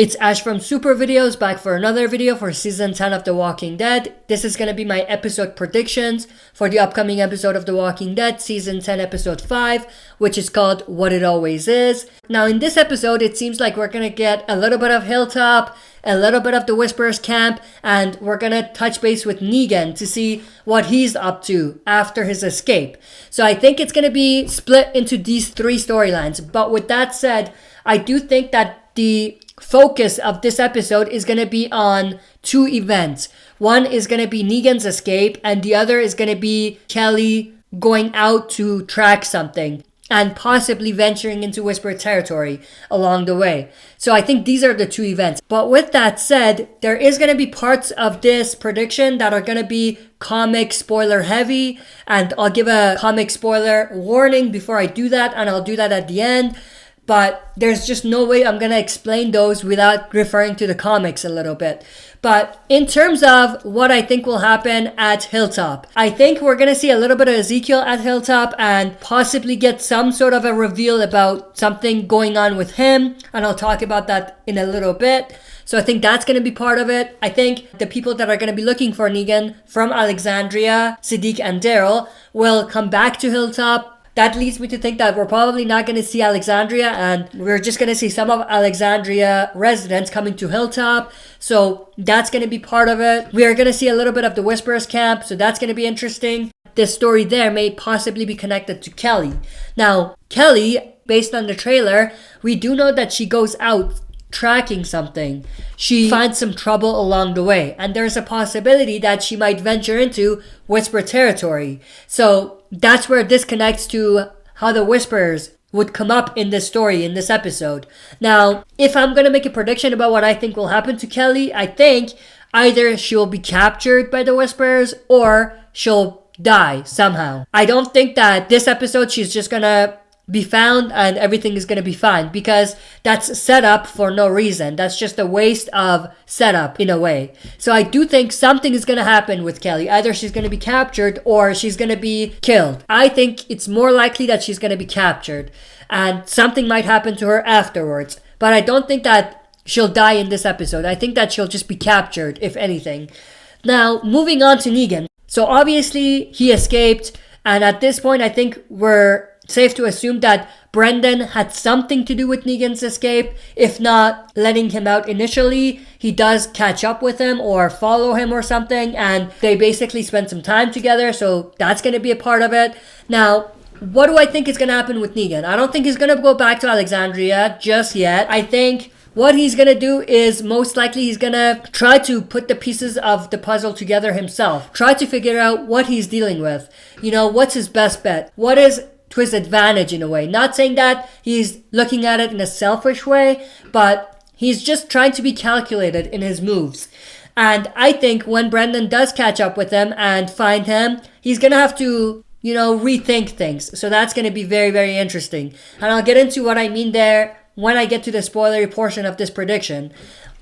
It's Ash from Super Videos back for another video for Season 10 of The Walking Dead. This is going to be my episode predictions for the upcoming episode of The Walking Dead, Season 10, Episode 5, which is called What It Always Is. Now in this episode, it seems like we're going to get a little bit of Hilltop, a little bit of the Whisperers camp, and we're going to touch base with Negan to see what he's up to after his escape. So I think it's going to be split into these three storylines. But with that said, I do think that the focus of this episode is going to be on two events. One is going to be Negan's escape, and the other is going to be Kelly going out to track something and possibly venturing into Whisper territory along the way. So I think these are the two events. But with that said, there is going to be parts of this prediction that are going to be comic spoiler heavy, and I'll give a comic spoiler warning before I do that, and I'll do that at the end. But there's just no way I'm going to explain those without referring to the comics a little bit. But in terms of what I think will happen at Hilltop, I think we're going to see a little bit of Ezekiel at Hilltop and possibly get some sort of a reveal about something going on with him. And I'll talk about that in a little bit. So I think that's going to be part of it. I think the people that are going to be looking for Negan from Alexandria, Siddiq and Daryl, will come back to Hilltop. That leads me to think that we're probably not going to see Alexandria, and we're just going to see some of Alexandria residents coming to Hilltop. So that's going to be part of it. We are going to see a little bit of the Whisperers camp, so that's going to be interesting. This story there may possibly be connected to Kelly. Now, Kelly, based on the trailer, we do know that she goes out tracking something. She finds some trouble along the way, and there's a possibility that she might venture into Whisper territory. So that's where this connects to how the Whisperers would come up in this story, in this episode. Now, if I'm going to make a prediction about what I think will happen to Kelly, I think either she'll be captured by the Whisperers or she'll die somehow. I don't think that this episode she's just going to be found and everything is going to be fine, because that's set up for no reason. That's just a waste of setup in a way. So I do think something is going to happen with Kelly. Either she's going to be captured or she's going to be killed. I think it's more likely that she's going to be captured and something might happen to her afterwards. But I don't think that she'll die in this episode. I think that she'll just be captured, if anything. Now, moving on to Negan. So obviously he escaped, and at this point I think we're safe to assume that Brendan had something to do with Negan's escape. If not letting him out initially, he does catch up with him or follow him or something, and they basically spend some time together, so that's going to be a part of it. Now, what do I think is going to happen with Negan? I don't think he's going to go back to Alexandria just yet. I think what he's going to do is most likely he's going to try to put the pieces of the puzzle together himself. Try to figure out what he's dealing with. You know, what's his best bet? What is to his advantage in a way? Not saying that he's looking at it in a selfish way, but he's just trying to be calculated in his moves. And I think when Brendan does catch up with him and find him, he's going to have to, rethink things. So that's going to be very, very interesting. And I'll get into what I mean there when I get to the spoilery portion of this prediction.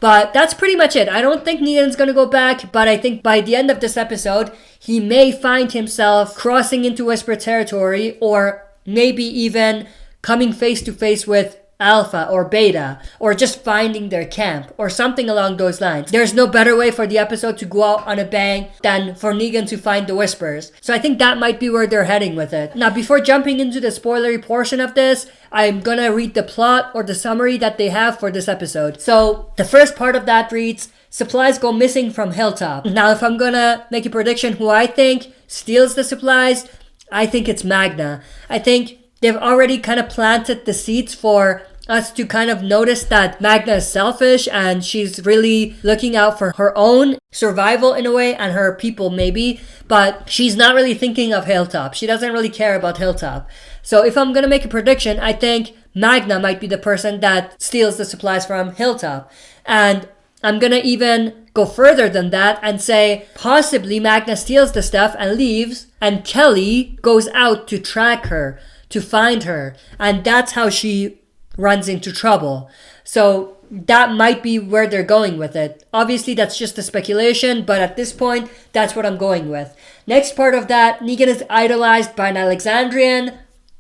But that's pretty much it. I don't think Negan's going to go back, but I think by the end of this episode, he may find himself crossing into Whisper territory, or maybe even coming face to face with Alpha or Beta, or just finding their camp or something along those lines. There's no better way for the episode to go out on a bang than for Negan to find the Whisperers. So I think that might be where they're heading with it. Now, before jumping into the spoilery portion of this, I'm gonna read the plot or the summary that they have for this episode. So the first part of that reads, supplies go missing from Hilltop. Now, if I'm gonna make a prediction who I think steals the supplies, I think it's Magna. I think they've already kind of planted the seeds for us to kind of notice that Magna is selfish and she's really looking out for her own survival in a way, and her people maybe, but she's not really thinking of Hilltop. She doesn't really care about Hilltop. So if I'm going to make a prediction, I think Magna might be the person that steals the supplies from Hilltop. And I'm going to even go further than that and say possibly Magna steals the stuff and leaves, and Kelly goes out to track her, to find her, and that's how she runs into trouble. So that might be where they're going with it. Obviously, that's just a speculation, but at this point, that's what I'm going with. Next part of that, Negan is idolized by an Alexandrian.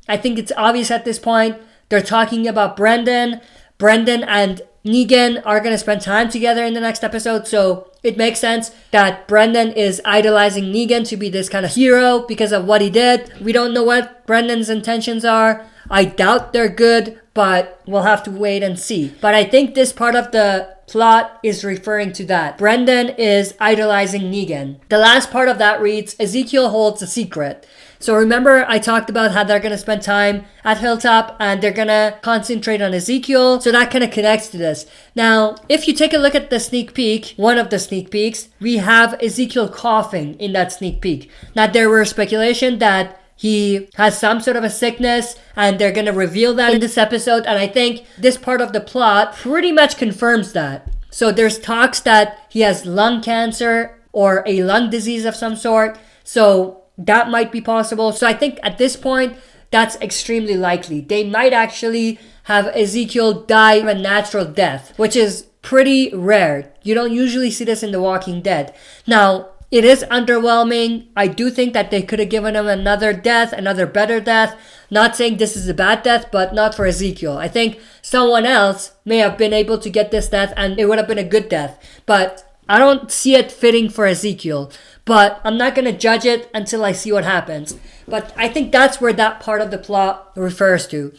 I think it's obvious at this point. They're talking about Brendan. Brendan and Negan are going to spend time together in the next episode, so it makes sense that Brendan is idolizing Negan to be this kind of hero because of what he did. We don't know what Brendan's intentions are. I doubt they're good, but we'll have to wait and see. But I think this part of the plot is referring to that. Brendan is idolizing Negan. The last part of that reads, Ezekiel holds a secret. So remember I talked about how they're going to spend time at Hilltop and they're going to concentrate on Ezekiel. So that kind of connects to this. Now, if you take a look at the sneak peek, one of the sneak peeks, we have Ezekiel coughing in that sneak peek. Now, there were speculation that he has some sort of a sickness and they're going to reveal that in this episode. And I think this part of the plot pretty much confirms that. So there's talks that he has lung cancer or a lung disease of some sort. So that might be possible. So I think at this point, that's extremely likely. They might actually have Ezekiel die of a natural death, which is pretty rare. You don't usually see this in The Walking Dead. Now, it is underwhelming. I do think that they could have given him another death, another better death. Not saying this is a bad death, but not for Ezekiel. I think someone else may have been able to get this death and it would have been a good death. But I don't see it fitting for Ezekiel. But I'm not going to judge it until I see what happens. But I think that's where that part of the plot refers to.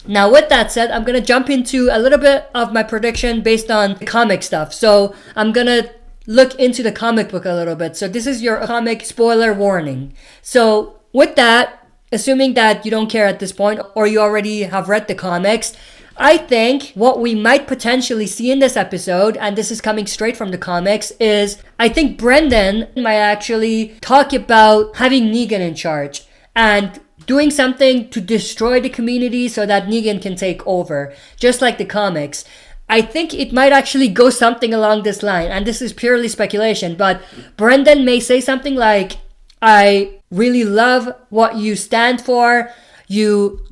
Now, with that said, I'm going to jump into a little bit of my prediction based on comic stuff. So I'm going to look into the comic book a little bit. So this is your comic spoiler warning. So with that, assuming that you don't care at this point or you already have read the comics, I think what we might potentially see in this episode, and this is coming straight from the comics, is I think Brendan might actually talk about having Negan in charge and doing something to destroy the community so that Negan can take over, just like the comics. I think it might actually go something along this line, and this is purely speculation, but Brendan may say something like, I really love what you stand for. You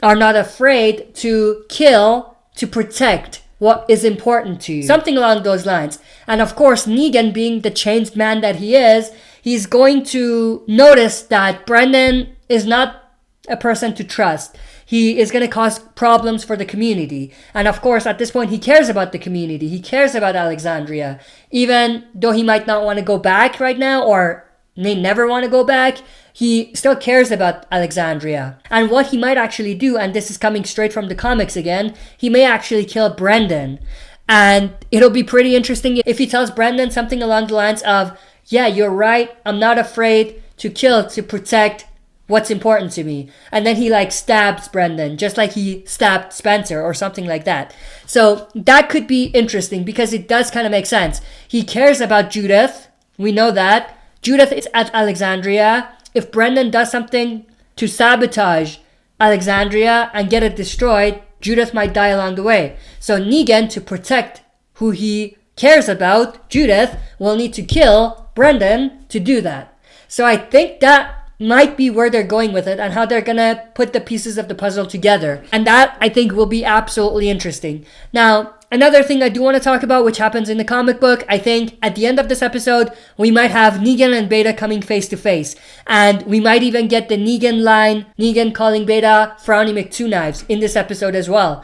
are not afraid to kill, to protect what is important to you. Something along those lines. And of course, Negan, being the changed man that he is, he's going to notice that Brendan is not a person to trust. He is going to cause problems for the community. And of course, at this point, he cares about the community. He cares about Alexandria. Even though he might not want to go back right now or may never want to go back, he still cares about Alexandria. And what he might actually do, and this is coming straight from the comics again, he may actually kill Brendan. And it'll be pretty interesting if he tells Brendan something along the lines of, yeah, you're right, I'm not afraid to kill to protect what's important to me. And then he stabs Brendan, just like he stabbed Spencer or something like that. So that could be interesting because it does kind of make sense. He cares about Judith. We know that. Judith is at Alexandria. If Brendan does something to sabotage Alexandria and get it destroyed, Judith might die along the way. So Negan, to protect who he cares about, Judith, will need to kill Brendan to do that. So I think that might be where they're going with it and how they're gonna put the pieces of the puzzle together. And that, I think, will be absolutely interesting. Now, another thing I do want to talk about, which happens in the comic book, I think at the end of this episode, we might have Negan and Beta coming face to face. And we might even get the Negan line, Negan calling Beta Frowny McTwo-Knives in this episode as well.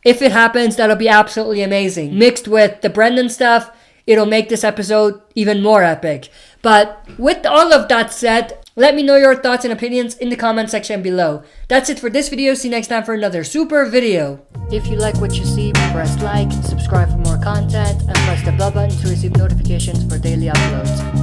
If it happens, that'll be absolutely amazing. Mixed with the Brendan stuff, it'll make this episode even more epic. But with all of that said, let me know your thoughts and opinions in the comment section below. That's it for this video. See you next time for another super video. If you like what you see, press like, subscribe for more content, and press the bell button to receive notifications for daily uploads.